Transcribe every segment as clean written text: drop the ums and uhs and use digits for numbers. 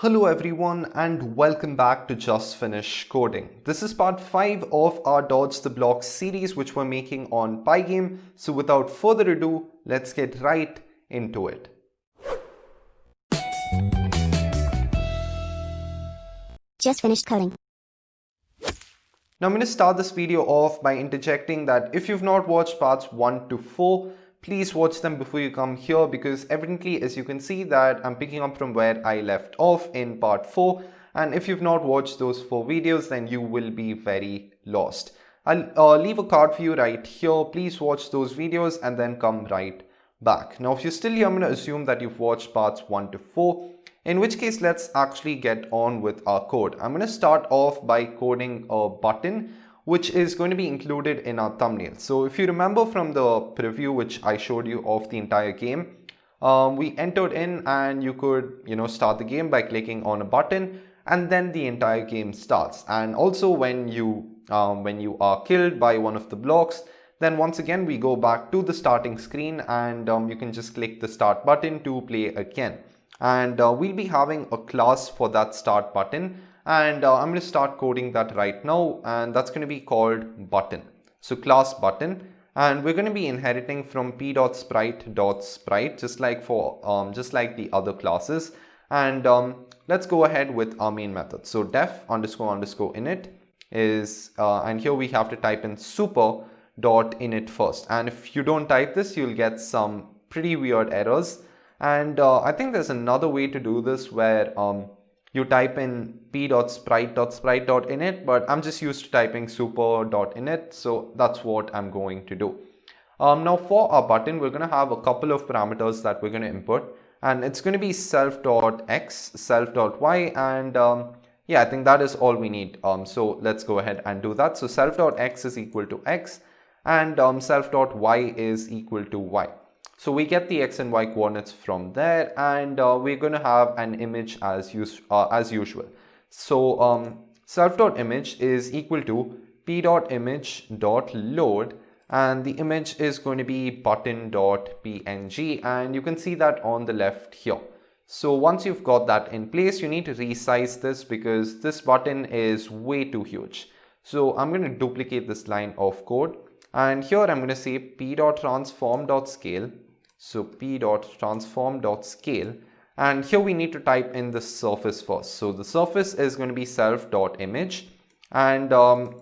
Hello everyone and welcome back to Just Finish Coding. This is part 5 of our Dodge the Block series which we're making on Pygame. So without further ado, let's get right into it. Just finished coding. Now I'm going to start this video off by interjecting that if you've not watched parts 1 to 4, please watch them before you come here, because evidently, as you can see, that I'm picking up from where I left off in part 4, and if you've not watched those 4 videos, then you will be very lost. I'll leave a card for you right here. Please watch those videos and then come right back. Now if you're still here, I'm going to assume that you've watched parts 1 to 4, in which case let's actually get on with our code. I'm going to start off by coding a button which is going to be included in our thumbnail. So if you remember from the preview which I showed you of the entire game, we entered in and you could start the game by clicking on a button, and then the entire game starts. And also when you are killed by one of the blocks, then once again we go back to the starting screen, and you can just click the start button to play again. And we'll be having a class for that start button, and I'm going to start coding that right now, and that's going to be called button. So class button, and we're going to be inheriting from p.sprite.sprite just like the other classes. And let's go ahead with our main method. So def __ init is and here we have to type in super.init first, and if you don't type this, you'll get some pretty weird errors. And I think there's another way to do this where you type in p.sprite.sprite.init, but I'm just used to typing super.init, so that's what I'm going to do. Now for our button, we're going to have a couple of parameters that we're going to input, and it's going to be self.x, self.y, and yeah, I think that is all we need. So let's go ahead and do that. So self.x is equal to x, and self.y is equal to y. So we get the x and y coordinates from there, and we're going to have an image as usual. So self.image is equal to p.image.load, and the image is going to be button.png, and you can see that on the left here. So once you've got that in place, you need to resize this because this button is way too huge. So I'm going to duplicate this line of code, and here I'm going to say p.transform.scale. So p.transform.scale, and here we need to type in the surface first. So the surface is going to be self.image, and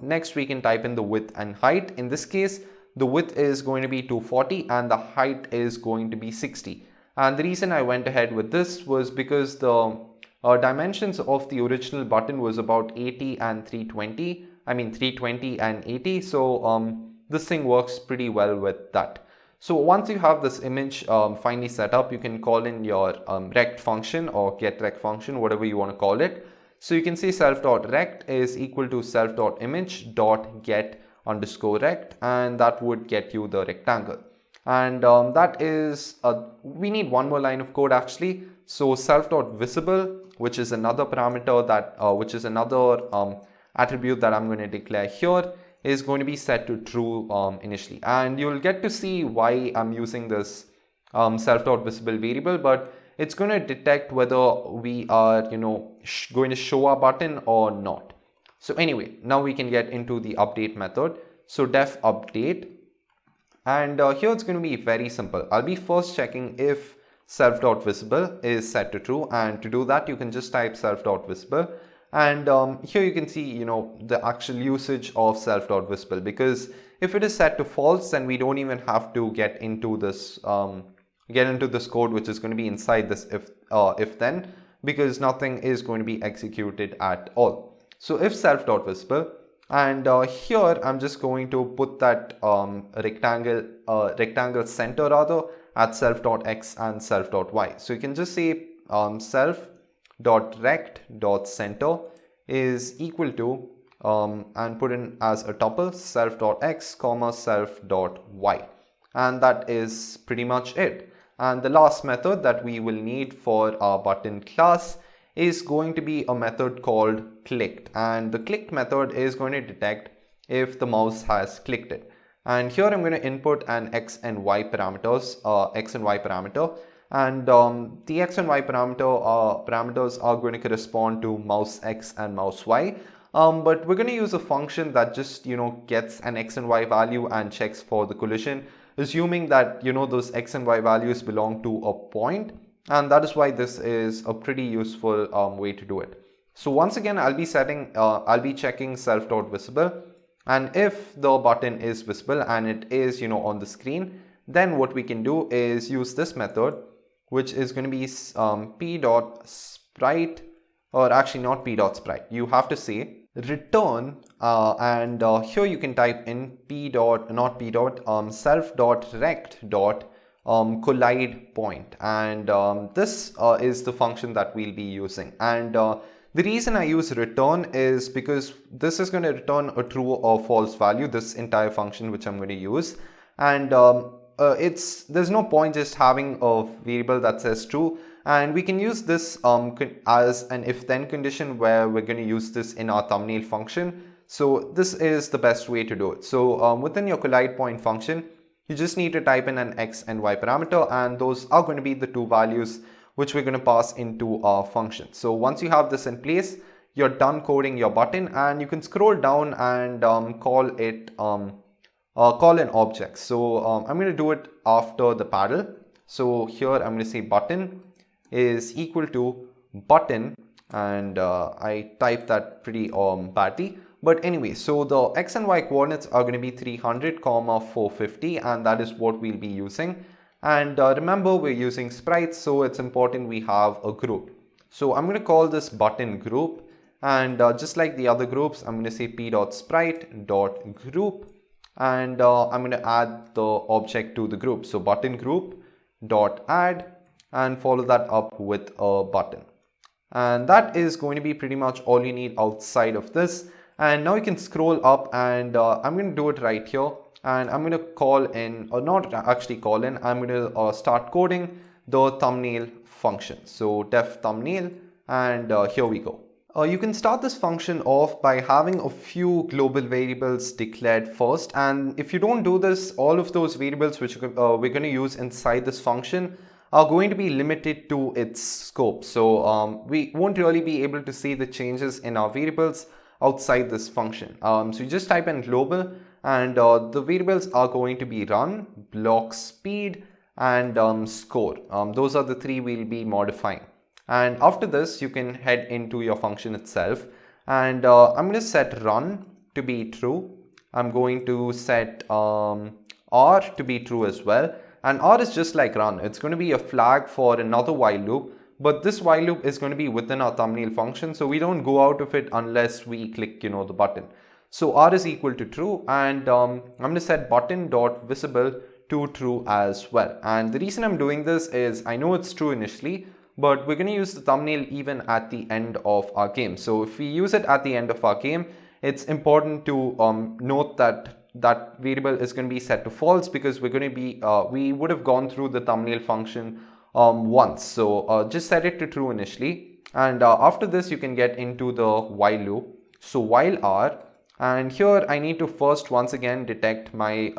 next we can type in the width and height. In this case, the width is going to be 240 and the height is going to be 60. And the reason I went ahead with this was because the dimensions of the original button was about 80 and 320. I mean 320 and 80. So this thing works pretty well with that. So once you have this image finally set up, you can call in your rect function or getRect function, whatever you want to call it. So you can say self.rect is equal to self.image.get_rect, and that would get you the rectangle. And that is we need one more line of code actually. So self.visible, which is another parameter that attribute that I'm going to declare here, is going to be set to true initially, and you'll get to see why I'm using this self.visible variable, but it's going to detect whether we are going to show our button or not. So anyway, now we can get into the update method. So def update, and here it's going to be very simple. I'll be first checking if self.visible is set to true, and to do that you can just type self.visible. And here you can see the actual usage of self.visible, because if it is set to false, then we don't even have to get into this code which is going to be inside this if then, because nothing is going to be executed at all. So if self.visible, and here I'm just going to put that rectangle center rather at self.x and self.y. So you can just say self.rect.center is equal to and put in as a tuple self.x comma self.y, and that is pretty much it. And the last method that we will need for our button class is going to be a method called clicked, and the clicked method is going to detect if the mouse has clicked it. And here I'm going to input an x and y parameter, and the x and y parameters are going to correspond to mouse x and mouse y. But we're going to use a function that just gets an x and y value and checks for the collision, assuming that those x and y values belong to a point, and that is why this is a pretty useful way to do it. So once again, I'll be checking self.visible, and if the button is visible and it is on the screen, then what we can do is use this method, which is going to be p.sprite, or actually not p.sprite. You have to say return, and here you can type in self.rect. Point, and this is the function that we'll be using. And the reason I use return is because this is going to return a true or false value, this entire function which I'm going to use. And there's no point just having a variable that says true, and we can use this as an if-then condition, where we're going to use this in our thumbnail function. So this is the best way to do it. So within your collide point function, you just need to type in an x and y parameter, and those are going to be the two values which we're going to pass into our function. So once you have this in place, you're done coding your button, and you can scroll down and call an object. So I'm going to do it after the paddle. So here I'm going to say button is equal to button, and I type that pretty badly. But anyway, so the x and y coordinates are going to be 300, 450, and that is what we'll be using. And remember, we're using sprites, so it's important we have a group. So I'm going to call this button group, and just like the other groups, I'm going to say p.sprite.group, and I'm going to add the object to the group. So button group dot add, and follow that up with a button. And that is going to be pretty much all you need outside of this. And now you can scroll up, and I'm going to do it right here, and I'm going to call in, or not actually call in, I'm going to start coding the thumbnail function. So def thumbnail, and here we go. You can start this function off by having a few global variables declared first, and if you don't do this, all of those variables which we're going to use inside this function are going to be limited to its scope. So we won't really be able to see the changes in our variables outside this function. So you just type in global, and the variables are going to be run, block speed, and score. Those are the three we'll be modifying. And after this, you can head into your function itself, and I'm going to set run to be true. I'm going to set R to be true as well, and R is just like run. It's going to be a flag for another while loop, but this while loop is going to be within our thumbnail function, so we don't go out of it unless we click the button. So R is equal to true, and I'm going to set button.visible to true as well. And the reason I'm doing this is I know it's true initially, but we're going to use the thumbnail even at the end of our game. So if we use it at the end of our game, it's important to note that that variable is going to be set to false, because we're going to be we would have gone through the thumbnail function once. So just set it to true initially, and after this you can get into the while loop. So while R, and here I need to first once again detect my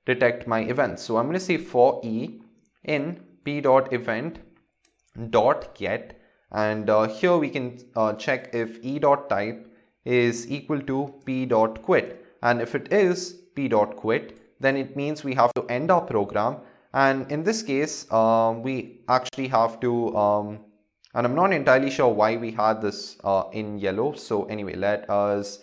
events. So I'm going to say for e in p.event.get, and here we can check if e.type is equal to p.quit, and if it is p.quit, then it means we have to end our program. And in this case we actually have to and I'm not entirely sure why we had this in yellow. So anyway, let us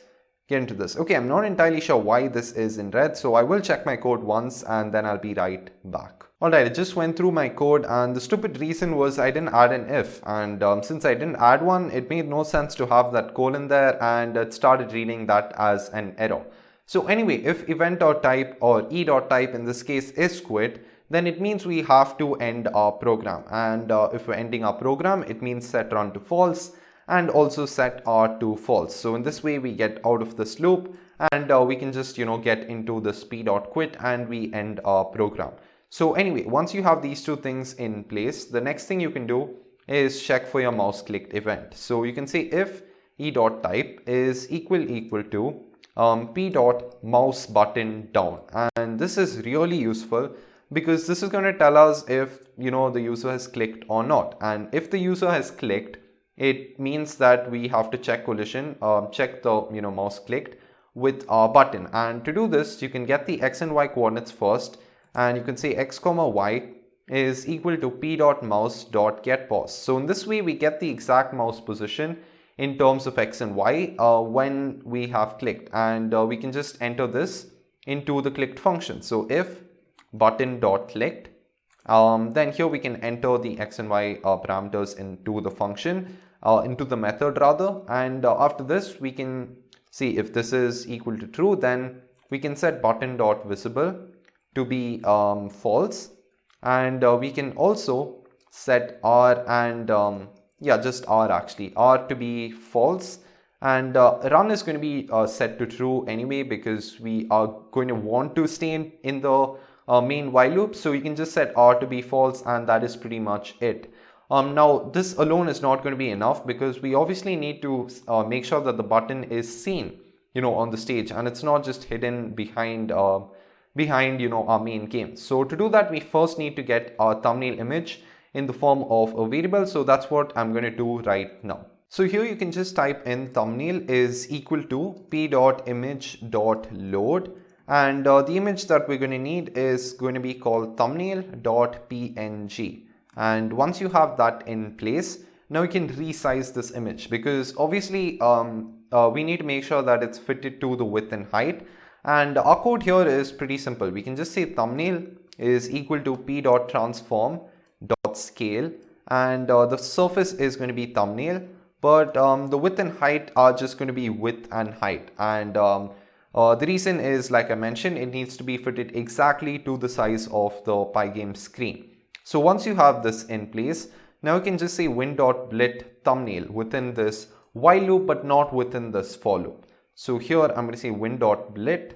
get into this. Okay, I'm not entirely sure why this is in red, so I will check my code once and then I'll be right back. Alright, I just went through my code, and the stupid reason was I didn't add an if, and since I didn't add one, it made no sense to have that colon there, and it started reading that as an error. So anyway, if event.type or e.type in this case is quit, then it means we have to end our program, and if we're ending our program, it means set run to false and also set R to false. So in this way we get out of this loop, and we can just get into this p.quit and we end our program. So anyway, once you have these two things in place, the next thing you can do is check for your mouse clicked event. So you can say if e.type is equal to p.mouse button down, and this is really useful because this is going to tell us if the user has clicked or not. And if the user has clicked, it means that we have to check collision, check the mouse clicked with our button. And to do this, you can get the x and y coordinates first, and you can say x comma y is equal to p.mouse.getPos. So in this way, we get the exact mouse position in terms of x and y when we have clicked, and we can just enter this into the clicked function. So if button.clicked, then here we can enter the x and y parameters into the function, into the method rather, and after this we can see if this is equal to true, then we can set button.visible to be false, and we can also set r and just r actually, r to be false, and run is going to be set to true anyway because we are going to want to stay in the main while loop. So you can just set r to be false, and that is pretty much it. Now this alone is not going to be enough because we obviously need to make sure that the button is seen on the stage, and it's not just hidden behind our main game. So to do that, we first need to get our thumbnail image in the form of a variable. So that's what I'm going to do right now. So here you can just type in thumbnail is equal to p.image.load, and the image that we're going to need is going to be called thumbnail.png. And once you have that in place, now you can resize this image because obviously we need to make sure that it's fitted to the width and height. And our code here is pretty simple. We can just say thumbnail is equal to p.transform.scale, and the surface is going to be thumbnail, but the width and height are just going to be width and height. And the reason is, like I mentioned, it needs to be fitted exactly to the size of the Pygame screen. So once you have this in place, now you can just say win.blit thumbnail within this while loop, but not within this for loop. So here I'm going to say win.blit,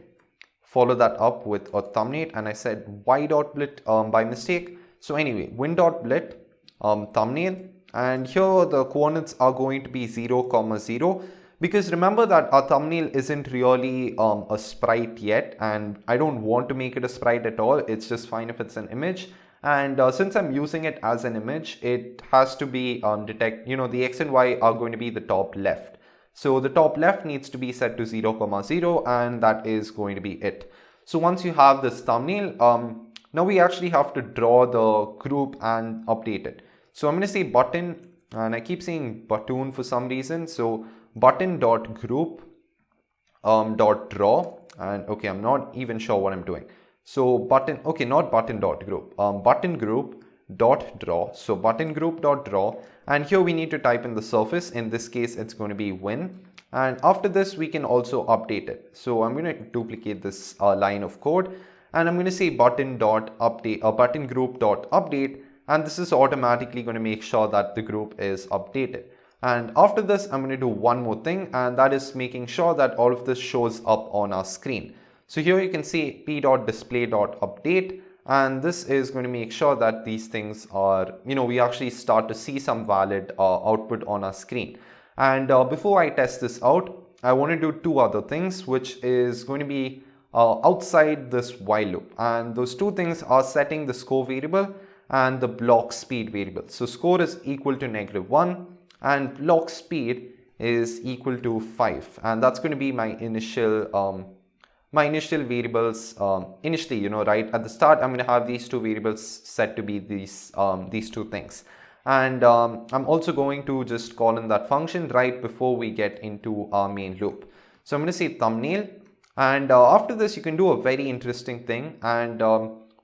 follow that up with a thumbnail, and I said y.blit by mistake. So anyway, win.blit thumbnail, and here the coordinates are going to be 0, 0, because remember that our thumbnail isn't really a sprite yet, and I don't want to make it a sprite at all. It's just fine if it's an image. And since I'm using it as an image, it has to be the x and y are going to be the top left. So the top left needs to be set to 0, 0, and that is going to be it. So once you have this thumbnail, now we actually have to draw the group and update it. So I'm going to say button, and I keep saying button for some reason. So button.group .draw, and okay, I'm not even sure what I'm doing. So button, okay, not button.group, button group dot draw. So button group dot draw, and here we need to type in the surface. In this case, it's going to be win. And after this, we can also update it. So I'm going to duplicate this line of code, and I'm going to say button dot update, button group dot update, and this is automatically going to make sure that the group is updated. And after this, I'm going to do one more thing, and that is making sure that all of this shows up on our screen. So here you can see p.display.update, and this is going to make sure that these things are, we actually start to see some valid output on our screen. And before I test this out, I want to do two other things, which is going to be outside this while loop. And those two things are setting the score variable and the block speed variable. So score is equal to -1 and block speed is equal to 5. And that's going to be my initial variables. Initially, right at the start, I'm going to have these two variables set to be these two things. And I'm also going to just call in that function right before we get into our main loop. So I'm going to say thumbnail, and after this you can do a very interesting thing, and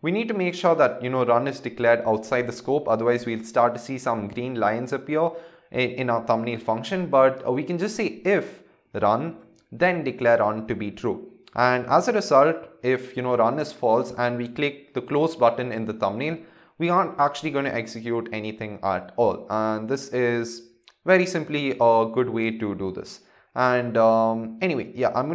we need to make sure that run is declared outside the scope, otherwise we'll start to see some green lines appear in our thumbnail function. But we can just say if run, then declare run to be true. And as a result, if run is false and we click the close button in the thumbnail, we aren't actually going to execute anything at all. And this is very simply a good way to do this. And anyway, yeah, I'm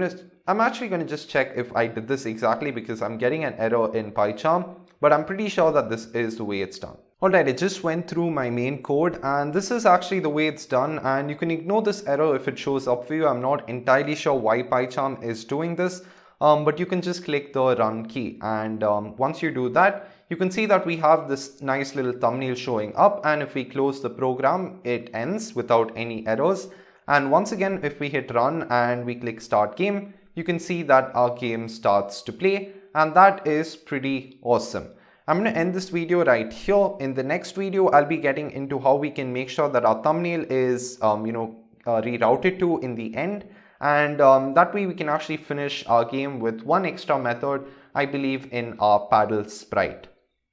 actually going to just check if I did this exactly, because I'm getting an error in PyCharm, but I'm pretty sure that this is the way it's done. Alright, I just went through my main code, and this is actually the way it's done, and you can ignore this error if it shows up for you. I'm not entirely sure why PyCharm is doing this, but you can just click the run key, and once you do that, you can see that we have this nice little thumbnail showing up, and if we close the program, it ends without any errors. And once again, if we hit run and we click start game, you can see that our game starts to play, and that is pretty awesome. I'm going to end this video right here. In the next video, I'll be getting into how we can make sure that our thumbnail is rerouted to in the end, and that way we can actually finish our game with one extra method, I believe, in our paddle sprite.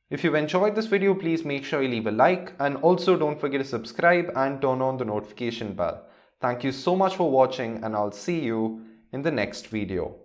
If you've enjoyed this video, please make sure you leave a like, and also don't forget to subscribe and turn on the notification bell. Thank you so much for watching, and I'll see you in the next video.